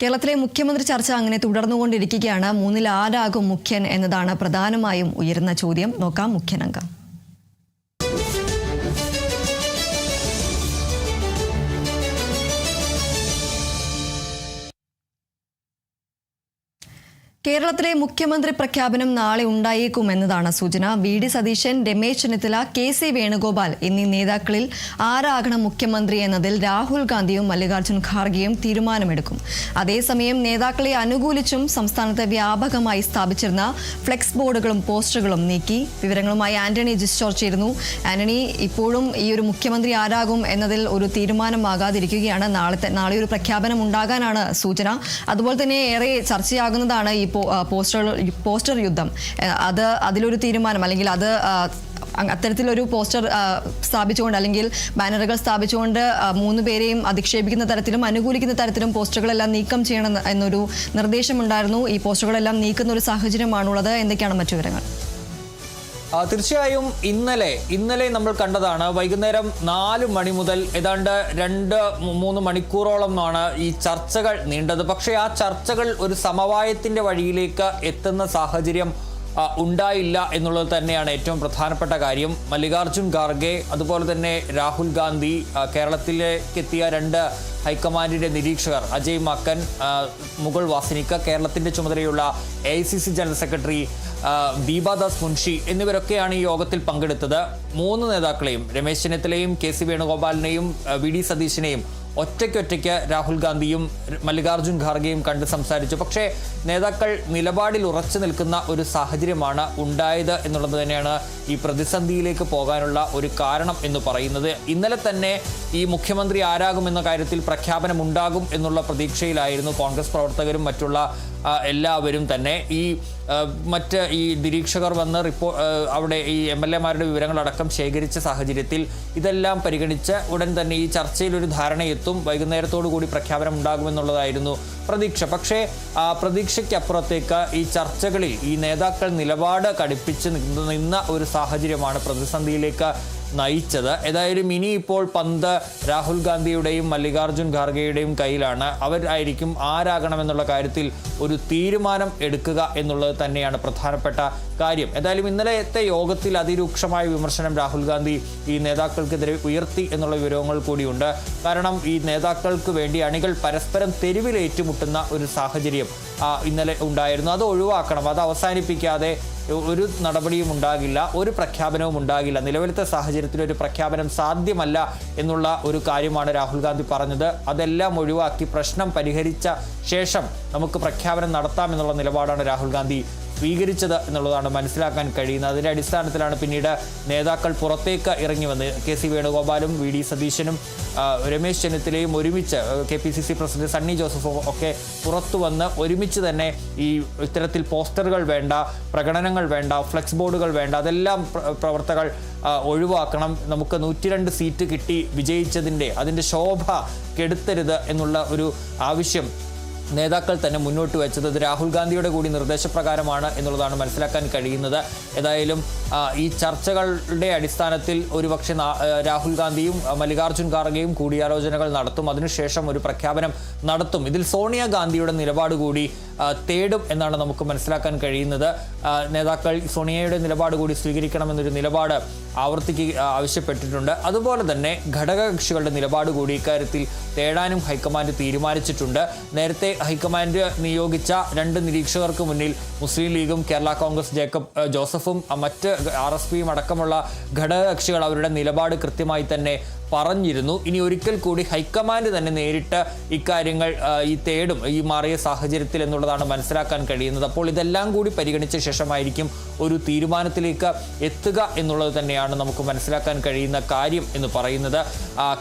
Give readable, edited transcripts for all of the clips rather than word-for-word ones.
കേരളത്തിലെ മുഖ്യമന്ത്രി ചർച്ച അങ്ങനെ തുടർന്നുകൊണ്ടിരിക്കുകയാണ്. മൂന്നിൽ ആരാകും മുഖ്യൻ എന്നതാണ് പ്രധാനമായും ഉയരുന്ന ചോദ്യം. നോക്കാം മുഖ്യനംഗം. കേരളത്തിലെ മുഖ്യമന്ത്രി പ്രഖ്യാപനം നാളെ ഉണ്ടായേക്കുമെന്നതാണ് സൂചന. വി.ഡി. സതീശൻ, രമേശ് ചെന്നിത്തല, കെ.സി. വേണുഗോപാൽ എന്നീ നേതാക്കളിൽ ആരാകണം മുഖ്യമന്ത്രി എന്നതിൽ രാഹുൽ ഗാന്ധിയും മല്ലികാർജ്ജുൻ ഖാർഗെയും തീരുമാനമെടുക്കും. അതേസമയം നേതാക്കളെ അനുകൂലിച്ചും സംസ്ഥാനത്ത് വ്യാപകമായി സ്ഥാപിച്ചിരുന്ന ഫ്ലെക്സ് ബോർഡുകളും പോസ്റ്ററുകളും നീക്കി. വിവരങ്ങളുമായി ആന്റണി ജിസ്റ്റോർ ചേരുന്നു. ആന്റണി, ഇപ്പോഴും ഈ ഒരു മുഖ്യമന്ത്രി ആരാകും എന്നതിൽ ഒരു തീരുമാനമാകാതിരിക്കുകയാണ്. നാളെ ഒരു പ്രഖ്യാപനം ഉണ്ടാകാനാണ് സൂചന. അതുപോലെ തന്നെ ഏറെ ചർച്ചയാകുന്നതാണ് ഈ പോസ്റ്റർ യുദ്ധം. അതിലൊരു തീരുമാനം, അല്ലെങ്കിൽ അത്തരത്തിലൊരു പോസ്റ്റർ സ്ഥാപിച്ചുകൊണ്ട് അല്ലെങ്കിൽ ബാനറുകൾ സ്ഥാപിച്ചുകൊണ്ട് മൂന്ന് പേരെയും അധിക്ഷേപിക്കുന്ന തരത്തിലും അനുകൂലിക്കുന്ന തരത്തിലും പോസ്റ്ററുകളെല്ലാം നീക്കം ചെയ്യണം എന്നൊരു നിർദ്ദേശമുണ്ടായിരുന്നു. ഈ പോസ്റ്ററുകളെല്ലാം നീക്കുന്ന ഒരു സാഹചര്യമാണുള്ളത്. എന്തൊക്കെയാണ് മറ്റു വിവരങ്ങൾ? തീർച്ചയായും ഇന്നലെ നമ്മൾ കണ്ടതാണ്. വൈകുന്നേരം 4 മണി മുതൽ ഏതാണ്ട് 2-3 മണിക്കൂറോളമാണ് ഈ ചർച്ചകൾ നീണ്ടത്. പക്ഷേ ആ ചർച്ചകൾ ഒരു സമവായത്തിന്റെ വഴിയിലേക്ക് എത്തുന്ന സാഹചര്യം ഉണ്ടായില്ല എന്നുള്ളത് തന്നെയാണ് ഏറ്റവും പ്രധാനപ്പെട്ട കാര്യം. മല്ലികാർജ്ജുൻ ഖാർഗെ അതുപോലെ തന്നെ രാഹുൽ ഗാന്ധി, കേരളത്തിലേക്ക് എത്തിയ 2 ഹൈക്കമാൻഡിന്റെ നിരീക്ഷകർ അജയ് മാക്കൻ, മുകുൾ വാസനിക, കേരളത്തിന്റെ ചുമതലയുള്ള AICC general secretary Deepa Das Munshi എന്നിവരൊക്കെയാണ് ഈ യോഗത്തിൽ പങ്കെടുത്തത്. 3 നേതാക്കളെയും, രമേശ് ചെന്നിത്തലയും കെ.സി. വേണുഗോപാലിനെയും വി.ഡി. സതീശനെയും ഒറ്റയ്ക്കൊറ്റയ്ക്ക് രാഹുൽ ഗാന്ധിയും മല്ലികാർജ്ജുൻ ഖാർഗെയും കണ്ട് സംസാരിച്ചു. പക്ഷേ നേതാക്കൾ നിലപാടിൽ ഉറച്ചു നിൽക്കുന്ന ഒരു സാഹചര്യമാണ് ഉണ്ടായത് എന്നുള്ളത് തന്നെയാണ് ഈ പ്രതിസന്ധിയിലേക്ക് പോകാനുള്ള ഒരു കാരണം എന്ന് പറയുന്നത്. ഇന്നലെ തന്നെ ഈ മുഖ്യമന്ത്രി ആരാകുമെന്ന കാര്യത്തിൽ പ്രഖ്യാപനം ഉണ്ടാകും എന്നുള്ള പ്രതീക്ഷയിലായിരുന്നു കോൺഗ്രസ് പ്രവർത്തകരും മറ്റുള്ള എല്ലാവരും തന്നെ. മറ്റ് നിരീക്ഷകർ വന്ന് അവിടെ ഈ MLA-മാരുടെ വിവരങ്ങളടക്കം ശേഖരിച്ച സാഹചര്യത്തിൽ ഇതെല്ലാം പരിഗണിച്ച് ഉടൻ തന്നെ ഈ ചർച്ചയിൽ ഒരു ധാരണയെത്തും, വൈകുന്നേരത്തോടു കൂടി പ്രഖ്യാപനം ഉണ്ടാകുമെന്നുള്ളതായിരുന്നു പ്രതീക്ഷ. പക്ഷേ പ്രതീക്ഷയ്ക്കപ്പുറത്തേക്ക് ഈ ചർച്ചകളിൽ ഈ നേതാക്കൾ നിലപാട് കടുപ്പിച്ച് നിന്ന ഒരു സാഹചര്യമാണ് പ്രതിസന്ധിയിലേക്ക് നയിച്ചത്. ഏതായാലും ഇനിയിപ്പോൾ പന്ത് രാഹുൽ ഗാന്ധിയുടെയും മല്ലികാർജ്ജുൻ ഖാർഗെയുടെയും കയ്യിലാണ്. അവരായിരിക്കും ആരാകണമെന്നുള്ള കാര്യത്തിൽ ഒരു തീരുമാനം എടുക്കുക എന്നുള്ളത് തന്നെയാണ് പ്രധാനപ്പെട്ട കാര്യം. ഏതായാലും ഇന്നലത്തെ യോഗത്തിൽ അതിരൂക്ഷമായ വിമർശനം രാഹുൽ ഗാന്ധി ഈ നേതാക്കൾക്കെതിരെ ഉയർത്തി എന്നുള്ള വിവരങ്ങൾ കൂടിയുണ്ട്. കാരണം ഈ നേതാക്കൾക്ക് വേണ്ടി അണികൾ പരസ്പരം തെരുവിൽ ഏറ്റുമുട്ടുന്ന ഒരു സാഹചര്യം ഇന്നലെ ഉണ്ടായിരുന്നു. അത് ഒഴിവാക്കണം, അത് അവസാനിപ്പിക്കാതെ ഒരു നടപടിയും ഉണ്ടാകില്ല, ഒരു പ്രഖ്യാപനവും ഉണ്ടാകില്ല. നിലവിലത്തെ സാഹചര്യത്തിൽ ഒരു പ്രഖ്യാപനം സാധ്യമല്ല എന്നുള്ള ഒരു കാര്യമാണ് രാഹുൽ ഗാന്ധി പറഞ്ഞത്. അതെല്ലാം ഒഴിവാക്കി പ്രശ്നം പരിഹരിച്ച ശേഷം നമുക്ക് പ്രഖ്യാപനം നടത്താമെന്നുള്ള നിലപാടാണ് രാഹുൽ ഗാന്ധി സ്വീകരിച്ചത് എന്നുള്ളതാണ് മനസ്സിലാക്കാൻ കഴിയുന്നത്. അതിൻ്റെ അടിസ്ഥാനത്തിലാണ് പിന്നീട് നേതാക്കൾ പുറത്തേക്ക് ഇറങ്ങി വന്ന് കെ.സി. വേണുഗോപാലും വി.ഡി. സതീശനും രമേശ് ചെന്നിത്തലയും ഒരുമിച്ച്, KPCC പ്രസിഡന്റ് സണ്ണി ജോസഫും ഒക്കെ പുറത്തു വന്ന് ഒരുമിച്ച് തന്നെ ഈ ഇത്തരത്തിൽ പോസ്റ്ററുകൾ വേണ്ട, പ്രകടനങ്ങൾ വേണ്ട, ഫ്ലെക്സ് ബോർഡുകൾ വേണ്ട, അതെല്ലാം പ്രവർത്തകർ ഒഴിവാക്കണം, നമുക്ക് 102 സീറ്റ് കിട്ടി വിജയിച്ചതിൻ്റെ അതിൻ്റെ ശോഭ കെടുത്തരുത് എന്നുള്ള ഒരു ആവശ്യം നേതാക്കൾ തന്നെ മുന്നോട്ട് വെച്ചത്. ഇത് രാഹുൽ ഗാന്ധിയുടെ കൂടി നിർദ്ദേശപ്രകാരമാണ് എന്നുള്ളതാണ് മനസ്സിലാക്കാൻ കഴിയുന്നത്. ഏതായാലും ഈ ചർച്ചകളുടെ അടിസ്ഥാനത്തിൽ ഒരുപക്ഷെ രാഹുൽ ഗാന്ധിയും മല്ലികാർജ്ജുൻ ഖാർഗെയും കൂടിയാലോചനകൾ നടത്തും, അതിനുശേഷം ഒരു പ്രഖ്യാപനം നടത്തും. ഇതിൽ സോണിയ ഗാന്ധിയുടെ നിലപാട് കൂടി തേടും എന്നാണ് നമുക്ക് മനസ്സിലാക്കാൻ കഴിയുന്നത്. നേതാക്കൾ സോണിയയുടെ നിലപാട് കൂടി സ്വീകരിക്കണമെന്നൊരു നിലപാട് ആവശ്യപ്പെട്ടിട്ടുണ്ട്. അതുപോലെ തന്നെ ഘടകകക്ഷികളുടെ നിലപാട് കൂടി ഇക്കാര്യത്തിൽ തേടാനും ഹൈക്കമാൻഡ് തീരുമാനിച്ചിട്ടുണ്ട്. നേരത്തെ ഹൈക്കമാൻഡ് നിയോഗിച്ച 2 നിരീക്ഷകർക്ക് മുന്നിൽ മുസ്ലിം ലീഗും കേരള കോൺഗ്രസ് ജോസഫും മറ്റ് RSPയും അടക്കമുള്ള ഘടകകക്ഷികൾ അവരുടെ നിലപാട് കൃത്യമായി തന്നെ പറഞ്ഞിരുന്നു. ഇനി ഒരിക്കൽ കൂടി ഹൈക്കമാൻഡ് തന്നെ നേരിട്ട് ഇക്കാര്യങ്ങൾ തേടും ഈ മാറിയ സാഹചര്യത്തിൽ എന്നുള്ളതാണ് മനസ്സിലാക്കാൻ കഴിയുന്നത്. അപ്പോൾ ഇതെല്ലാം കൂടി പരിഗണിച്ച ശേഷമായിരിക്കും ഒരു തീരുമാനത്തിലേക്ക് എത്തുക എന്നുള്ളത് തന്നെയാണ് നമുക്ക് മനസ്സിലാക്കാൻ കഴിയുന്ന കാര്യം എന്ന് പറയുന്നത്.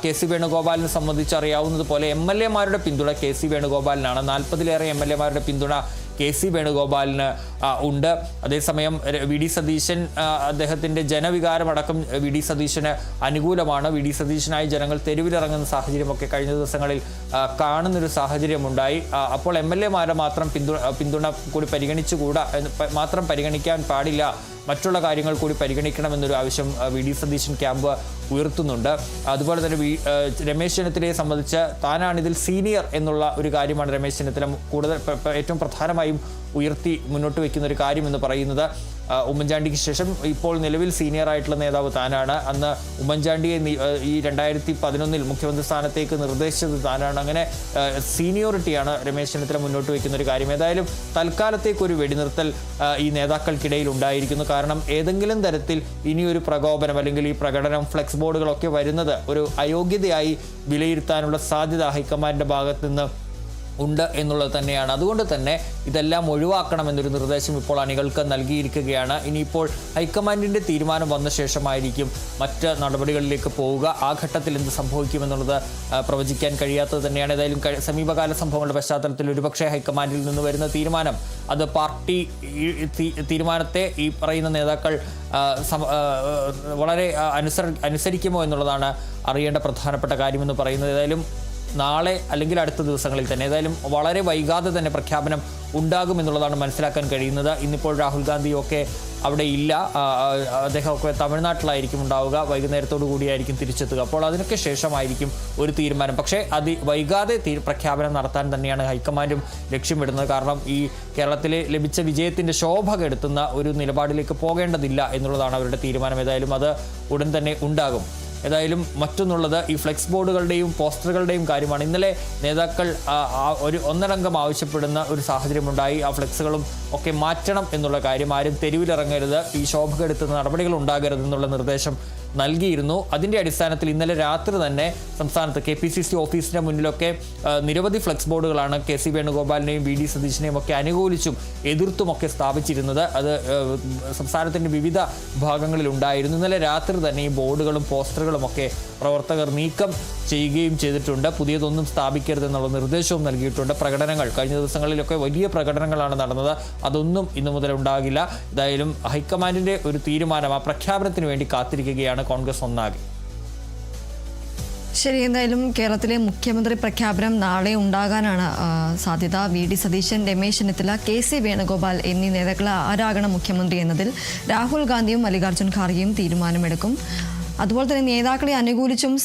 കെ.സി. വേണുഗോപാലിനെ സംബന്ധിച്ച് അറിയാവുന്നതുപോലെ MLA-മാരുടെ പിന്തുണ കെ.സി. വേണുഗോപാലിനാണ്. 40-ലേറെ MLA-മാരുടെ പിന്തുണ KC വേണുഗോപാലിന് ഉണ്ട്. അതേസമയം VD സതീശൻ അദ്ദേഹത്തിൻ്റെ ജനവികാരമടക്കം VD സതീശന് അനുകൂലമാണ്. VD സതീശനായി ജനങ്ങൾ തെരുവിലിറങ്ങുന്ന സാഹചര്യമൊക്കെ കഴിഞ്ഞ ദിവസങ്ങളിൽ കാണുന്നൊരു സാഹചര്യമുണ്ടായി. അപ്പോൾ MLA-മാരെ മാത്രം പിന്തുണ കൂടി പരിഗണിച്ചുകൂടാ, മാത്രം പരിഗണിക്കാൻ പാടില്ല, മറ്റുള്ള കാര്യങ്ങൾ കൂടി പരിഗണിക്കണമെന്നൊരു ആവശ്യം VD സതീശൻ ക്യാമ്പ് ഉയർത്തുന്നുണ്ട്. അതുപോലെ തന്നെ രമേശ് ചെന്നിത്തലയെ സംബന്ധിച്ച് താനാണിതിൽ സീനിയർ എന്നുള്ള ഒരു കാര്യമാണ് രമേശ് ചെന്നിത്തല കൂടുതൽ ഏറ്റവും പ്രധാനമായും ഉയർത്തി മുന്നോട്ട് വയ്ക്കുന്ന ഒരു കാര്യം എന്ന് പറയുന്നത്. ഉമ്മൻചാണ്ടിക്ക് ശേഷം ഇപ്പോൾ നിലവിൽ സീനിയർ ആയിട്ടുള്ള നേതാവ് താനാണ്. അന്ന് ഉമ്മൻചാണ്ടിയെ ഈ 2011 മുഖ്യമന്ത്രി സ്ഥാനത്തേക്ക് നിർദ്ദേശിച്ചത് താനാണ്. അങ്ങനെ സീനിയോറിറ്റിയാണ് രമേശ് ചെന്നിത്തല മുന്നോട്ട് വയ്ക്കുന്ന ഒരു കാര്യം. ഏതായാലും തൽക്കാലത്തേക്കൊരു വെടിനിർത്തൽ ഈ നേതാക്കൾക്കിടയിൽ ഉണ്ടായിരിക്കുന്നു. കാരണം ഏതെങ്കിലും തരത്തിൽ ഇനിയൊരു പ്രകോപനം അല്ലെങ്കിൽ ഈ പ്രകടനം, ഫ്ലെക്സ് ബോർഡുകളൊക്കെ വരുന്നത് ഒരു അയോഗ്യതയായി വിലയിരുത്താനുള്ള സാധ്യത ഹൈക്കമാൻഡിൻ്റെ ഭാഗത്ത് നിന്ന് ഉണ്ട് എന്നുള്ളത് തന്നെയാണ്. അതുകൊണ്ട് തന്നെ ഇതെല്ലാം ഒഴിവാക്കണമെന്നൊരു നിർദ്ദേശം ഇപ്പോൾ അണികൾക്ക് നൽകിയിരിക്കുകയാണ്. ഇനിയിപ്പോൾ ഹൈക്കമാൻഡിൻ്റെ തീരുമാനം വന്ന ശേഷമായിരിക്കും മറ്റ് നടപടികളിലേക്ക് പോവുക. ആ ഘട്ടത്തിൽ എന്ത് സംഭവിക്കുമെന്നുള്ളത് പ്രവചിക്കാൻ കഴിയാത്തത് തന്നെയാണ്. ഏതായാലും സമീപകാല സംഭവങ്ങളുടെ പശ്ചാത്തലത്തിൽ ഒരുപക്ഷെ ഹൈക്കമാൻഡിൽ നിന്ന് വരുന്ന തീരുമാനം അത് പാർട്ടി തീരുമാനത്തെ ഈ പറയുന്ന നേതാക്കൾ വളരെ അനുസരിക്കുമോ എന്നുള്ളതാണ് അറിയേണ്ട പ്രധാനപ്പെട്ട കാര്യമെന്ന് പറയുന്നത്. ഏതായാലും നാളെ അല്ലെങ്കിൽ അടുത്ത ദിവസങ്ങളിൽ തന്നെ, ഏതായാലും വളരെ വൈകാതെ തന്നെ പ്രഖ്യാപനം ഉണ്ടാകുമെന്നുള്ളതാണ് മനസ്സിലാക്കാൻ കഴിയുന്നത്. ഇന്നിപ്പോൾ രാഹുൽ ഗാന്ധിയൊക്കെ അവിടെ ഇല്ല, അദ്ദേഹമൊക്കെ തമിഴ്നാട്ടിലായിരിക്കും ഉണ്ടാവുക. വൈകുന്നേരത്തോടു കൂടിയായിരിക്കും തിരിച്ചെത്തുക. അപ്പോൾ അതിനൊക്കെ ശേഷമായിരിക്കും ഒരു തീരുമാനം. പക്ഷേ വൈകാതെ പ്രഖ്യാപനം നടത്താൻ തന്നെയാണ് ഹൈക്കമാൻഡും ലക്ഷ്യമിടുന്നത്. കാരണം ഈ കേരളത്തിലെ ലഭിച്ച വിജയത്തിൻ്റെ ശോഭ കെടുത്തുന്ന ഒരു നിലപാടിലേക്ക് പോകേണ്ടതില്ല എന്നുള്ളതാണ് അവരുടെ തീരുമാനം. ഏതായാലും അത് ഉടൻ തന്നെ ഉണ്ടാകും. ഏതായാലും മറ്റൊന്നുള്ളത് ഈ ഫ്ലെക്സ് ബോർഡുകളുടെയും പോസ്റ്ററുകളുടെയും കാര്യമാണ്. ഇന്നലെ നേതാക്കൾ ഒരു ഒന്നടങ്കം ആവശ്യപ്പെടുന്ന ഒരു സാഹചര്യമുണ്ടായി. ആ ഫ്ലെക്സുകളും ഒക്കെ മാറ്റണം എന്നുള്ള കാര്യം, ആരും തെരുവിലിറങ്ങരുത്, ഈ ശോഭ കെടുത്തുന്ന നടപടികൾ ഉണ്ടാകരുത് എന്നുള്ള നിർദ്ദേശം നൽകിയിരുന്നു. അതിൻ്റെ അടിസ്ഥാനത്തിൽ ഇന്നലെ രാത്രി തന്നെ സംസ്ഥാനത്ത് KPCC ഓഫീസിൻ്റെ മുന്നിലൊക്കെ നിരവധി ഫ്ലെക്സ് ബോർഡുകളാണ് KC വേണുഗോപാലിനെയും VD സതീശനെയും ഒക്കെ അനുകൂലിച്ചും എതിർത്തുമൊക്കെ സ്ഥാപിച്ചിരുന്നത്. അത് സംസ്ഥാനത്തിൻ്റെ വിവിധ ഭാഗങ്ങളിൽ ഉണ്ടായിരുന്നു. ഇന്നലെ രാത്രി തന്നെ ഈ ബോർഡുകളും പോസ്റ്ററുകളും ഒക്കെ പ്രവർത്തകർ നീക്കം ചെയ്യുകയും ചെയ്തിട്ടുണ്ട്. പുതിയതൊന്നും സ്ഥാപിക്കരുതെന്നുള്ള നിർദ്ദേശവും നൽകിയിട്ടുണ്ട്. പ്രകടനങ്ങൾ കഴിഞ്ഞ ദിവസങ്ങളിലൊക്കെ വലിയ പ്രകടനങ്ങളാണ് നടന്നത്. അതൊന്നും ഇന്നു മുതൽ ഉണ്ടാകില്ല. ഏതായാലും ഹൈക്കമാൻഡിൻ്റെ ഒരു തീരുമാനം, ആ പ്രഖ്യാപനത്തിന് വേണ്ടി കാത്തിരിക്കുകയാണ് കോൺഗ്രസ് ഒന്നാകെ. ശരി, എന്തായാലും കേരളത്തിലെ മുഖ്യമന്ത്രി പ്രഖ്യാപനം നാളെ ഉണ്ടാകാനാണ് സാധ്യത. VD സതീശൻ, രമേശ് ചെന്നിത്തല, KC വേണുഗോപാൽ എന്നീ നേതാക്കൾ ആരാകണം മുഖ്യമന്ത്രി എന്നതിൽ രാഹുൽ ഗാന്ധിയും മല്ലികാർജ്ജുൻ ഖാർഗെയും തീരുമാനമെടുക്കും. അതുപോലെ തന്നെ നേതാക്കളെ അനുകൂലിച്ചും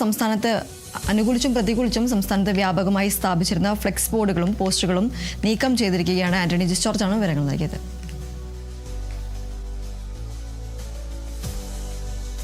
പ്രതികൂലിച്ചും സംസ്ഥാനത്ത് വ്യാപകമായി സ്ഥാപിച്ചിരുന്ന ഫ്ലെക്സ് ബോർഡുകളും പോസ്റ്ററുകളും നീക്കം ചെയ്തിരിക്കുകയാണ്. ആന്റണി ജോർജാണ് വിവരങ്ങൾ നൽകിയത്.